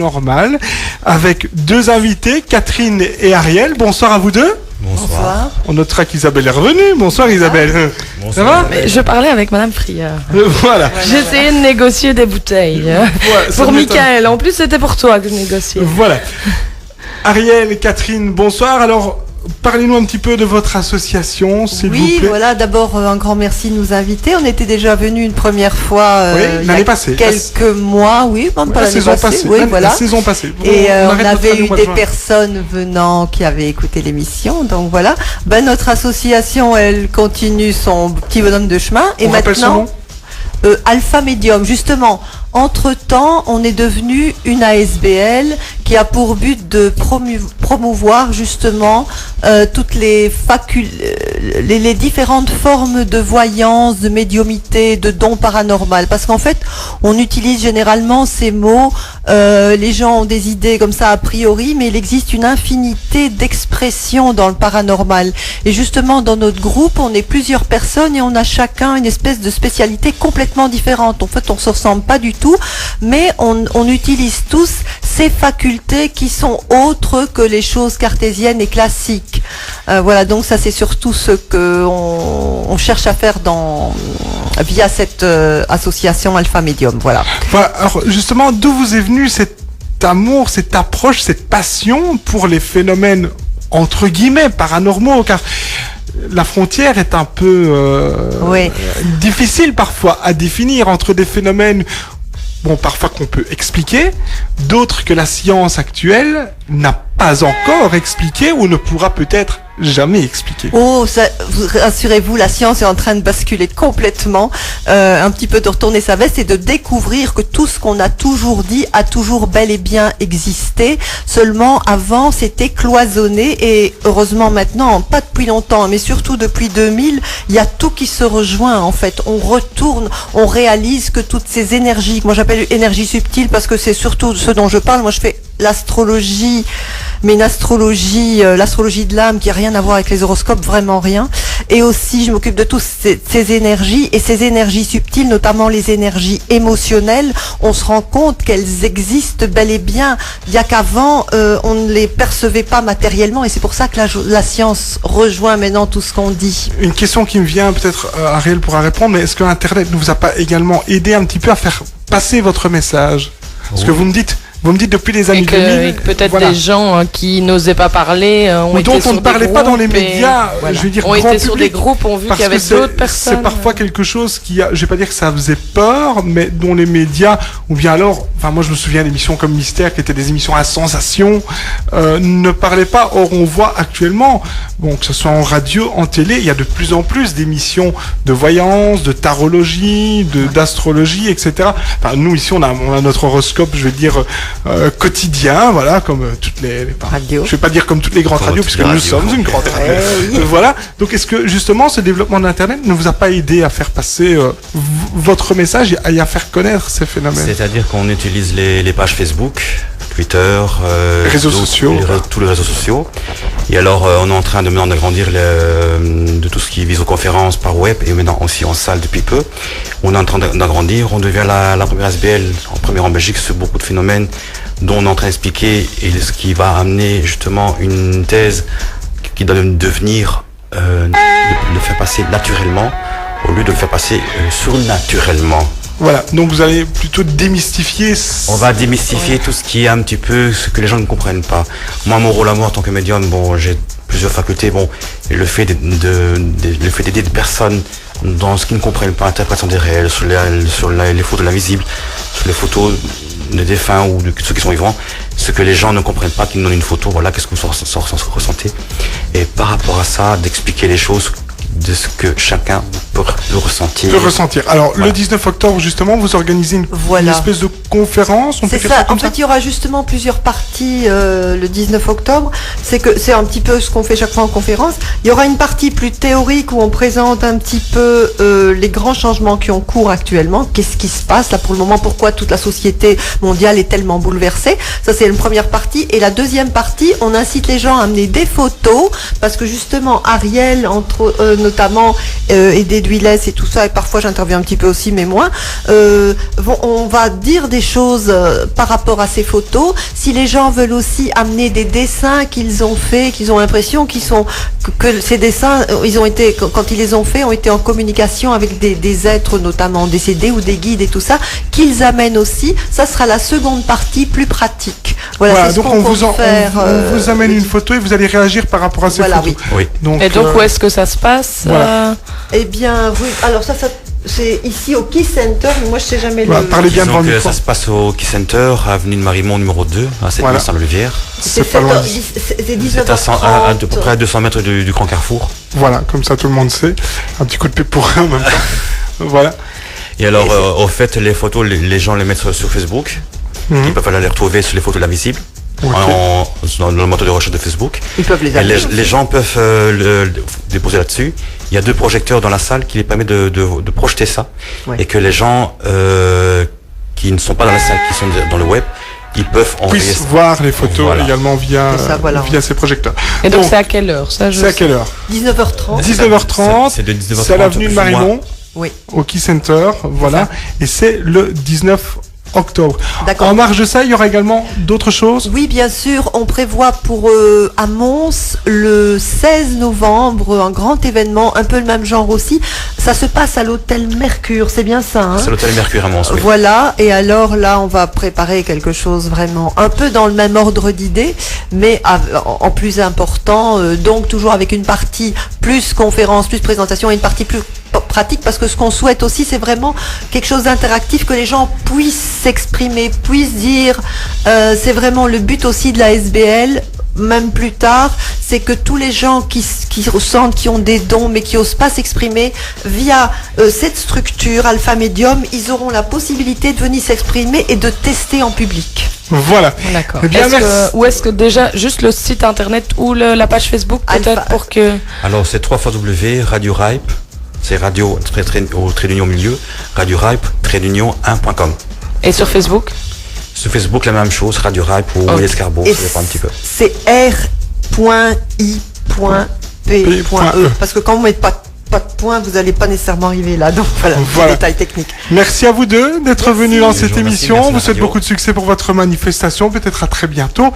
paranormal avec deux invités, Catherine et Ariel. Bonsoir à vous deux. Bonsoir. On notera qu'Isabelle est revenue. Bonsoir Isabelle. Bonsoir. Ça va? Mais je parlais avec Madame Frieur. Voilà. J'essayais de négocier des bouteilles. Pour Michael. En plus, c'était pour toi que je négociais. Voilà. Ariel et Catherine, bonsoir. Alors, parlez-nous un petit peu de votre association, s'il vous plaît. Oui, voilà, d'abord un grand merci de nous inviter. On était déjà venus une première fois l'année passée. Quelques mois, oui, même pas la l'année saison passée. passée. Oui, La saison passée. Et on arrête avait notre eu des personnes venant qui avaient écouté l'émission, donc voilà. Notre association, elle continue son petit bonhomme de chemin. Et on rappelle son nom Alpha Medium, justement. Entre-temps, on est devenu une ASBL qui a pour but de promouvoir justement toutes les différentes formes de voyance, de médiumité, de dons paranormal. Parce qu'en fait, on utilise généralement ces mots, les gens ont des idées comme ça a priori, mais il existe une infinité d'expressions dans le paranormal. Et justement, dans notre groupe, on est plusieurs personnes et on a chacun une espèce de spécialité complètement différente. En fait, on se ressemble pas du tout, mais on utilise tous ces facultés qui sont autres que les choses cartésiennes et classiques. Voilà, donc ça c'est surtout ce que on cherche à faire via cette association Alpha Medium. Voilà. Alors justement, d'où vous est venu cet amour, cette approche, cette passion pour les phénomènes entre guillemets paranormaux, car la frontière est un peu difficile parfois à définir entre des phénomènes parfois qu'on peut expliquer, d'autres que la science actuelle n'a pas encore expliqué ou ne pourra peut-être jamais expliquer. Rassurez-vous, la science est en train de basculer complètement, un petit peu de retourner sa veste et de découvrir que tout ce qu'on a toujours dit a toujours bel et bien existé. Seulement, avant, c'était cloisonné et heureusement maintenant, pas depuis longtemps, mais surtout depuis 2000, il y a tout qui se rejoint en fait. On retourne, on réalise que toutes ces énergies, que moi j'appelle énergie subtile parce que c'est surtout ce dont je parle. Moi, je fais l'astrologie, mais une astrologie, l'astrologie de l'âme qui n'a rien à voir avec les horoscopes, vraiment rien. Et aussi, je m'occupe de toutes ces énergies, et ces énergies subtiles, notamment les énergies émotionnelles, on se rend compte qu'elles existent bel et bien. Il y a qu'avant, on ne les percevait pas matériellement, et c'est pour ça que la science rejoint maintenant tout ce qu'on dit. Une question qui me vient, peut-être Ariel pourra répondre, mais est-ce que Internet ne vous a pas également aidé un petit peu à faire passer votre message? Parce que vous me dites depuis les années 2000... Et que peut-être des gens qui n'osaient pas parler ont été dont on sur ne parlait pas dans les médias, voilà. je veux dire ont grand été sur public, des groupes, ont vu qu'il y avait parce que d'autres personnes. C'est parfois quelque chose qui a, je vais pas dire que ça faisait peur, mais dont les médias, ou bien alors, moi je me souviens d'émissions comme Mystère, qui étaient des émissions à sensation, ne parlaient pas. Or on voit actuellement, que ce soit en radio, en télé, il y a de plus en plus d'émissions de voyance, de tarologie, d'astrologie, etc. Nous ici on a notre horoscope, je vais dire, quotidien, voilà, comme toutes les radios. Je vais pas dire comme toutes les grandes radios, puisque nous sommes une grande radio. Voilà. Donc, est-ce que justement ce développement d'Internet ne vous a pas aidé à faire passer votre message et à faire connaître ces phénomènes? C'est-à-dire qu'on utilise les pages Facebook, Twitter, tous les réseaux sociaux. Et alors, on est en train de maintenant d'agrandir de tout ce qui vise aux conférences par web et maintenant aussi en salle depuis peu. On est en train d'agrandir. On devient la première ASBL, en première en Belgique, sur beaucoup de phénomènes dont on est en train d'expliquer et ce qui va amener justement une thèse qui doit devenir de le faire passer naturellement au lieu de le faire passer surnaturellement. Voilà, donc vous allez plutôt démystifier... On va démystifier tout ce qui est un petit peu ce que les gens ne comprennent pas. Moi, mon rôle à moi en tant que médium, j'ai plusieurs facultés. Et le fait d'aider des personnes dans ce qu'ils ne comprennent pas, l'interprétation des réels, sur les photos de l'invisible, sur les photos des défunts ou de ceux qui sont vivants, ce que les gens ne comprennent pas, qu'ils donnent une photo, voilà, qu'est-ce que vous ressentez. Et par rapport à ça, d'expliquer les choses de ce que chacun peut ressentir. Alors, voilà. Le 19 octobre, justement, vous organisez une espèce de conférence. C'est ça. En fait, il y aura justement plusieurs parties le 19 octobre. C'est un petit peu ce qu'on fait chaque fois en conférence. Il y aura une partie plus théorique où on présente un petit peu les grands changements qui ont cours actuellement. Qu'est-ce qui se passe là pour le moment? Pourquoi toute la société mondiale est tellement bouleversée? Ça, c'est une première partie. Et la deuxième partie, on incite les gens à amener des photos parce que justement, Ariel, notamment, et d'huilesse et tout ça, et parfois j'interviens un petit peu aussi, mais moins, on va dire des choses par rapport à ces photos. Si les gens veulent aussi amener des dessins qu'ils ont faits, qu'ils ont l'impression que ces dessins, ils ont été, quand ils les ont faits, ont été en communication avec des êtres notamment décédés ou des guides et tout ça, qu'ils amènent aussi, ça sera la seconde partie plus pratique. Voilà, donc on vous amène une photo et vous allez réagir par rapport à ces photos. Oui. Donc, où est-ce que ça se passe Eh bien, oui. Alors ça c'est ici au Key Center, mais moi je sais jamais parlez bien devant le micro. Ça se passe au Key Center, avenue de Marimont numéro 2, à 7-Saint-Levière. C'est pas loin. C'est 19h30. À peu près à 200 mètres du Grand Carrefour. Voilà, comme ça tout le monde sait. Un petit coup de pied pour eux en même temps. Voilà. Et alors, au fait, les photos, les gens les mettent sur Facebook. Ils peuvent aller les retrouver sur les photos de l'invisible. Dans le moteur de recherche de Facebook. Ils peuvent les gens peuvent le déposer là-dessus. Il y a 2 projecteurs dans la salle qui les permettent de projeter ça. Et que les gens qui ne sont pas dans la salle, qui sont dans le web, ils peuvent puissent voir les photos également via ces projecteurs. Et donc c'est à quelle heure ça? C'est à quelle heure? 19h30. 19h30. C'est de 19h30. C'est à l'avenue de Marimont. Oui. Au Key Center. Voilà. Et c'est le 19 octobre. D'accord. En marge de ça, il y aura également d'autres choses? Oui, bien sûr. On prévoit pour à Mons le 16 novembre un grand événement, un peu le même genre aussi. Ça se passe à l'hôtel Mercure, c'est bien ça, hein? C'est l'hôtel Mercure à Mons, oui. Voilà, et alors là, on va préparer quelque chose vraiment un peu dans le même ordre d'idées, mais en plus important, donc toujours avec une partie plus conférence, plus présentation et une partie plus pratique, parce que ce qu'on souhaite aussi, c'est vraiment quelque chose d'interactif, que les gens puissent s'exprimer, puissent dire, c'est vraiment le but aussi de la SBL, même plus tard, c'est que tous les gens qui ressentent, qui ont des dons, mais qui n'osent pas s'exprimer, via cette structure Alpha Medium, ils auront la possibilité de venir s'exprimer et de tester en public. Voilà. D'accord. Eh bien, où est-ce que déjà, juste le site internet ou la page Facebook, peut-être pour que... Alors, c'est www.radio-ripe. C'est radio au trait d'union milieu, radio-ripe-1.com. Et sur Facebook? Sur Facebook, la même chose, Radio Ripe ou Escarbo, ça dépend un petit peu. C'est r.i.p.e. Parce que quand vous mettez pas de point, vous n'allez pas nécessairement arriver là. Donc voilà. Détail technique. Merci à vous deux d'être venus dans cette émission. Merci, vous souhaite beaucoup de succès pour votre manifestation. Peut-être à très bientôt.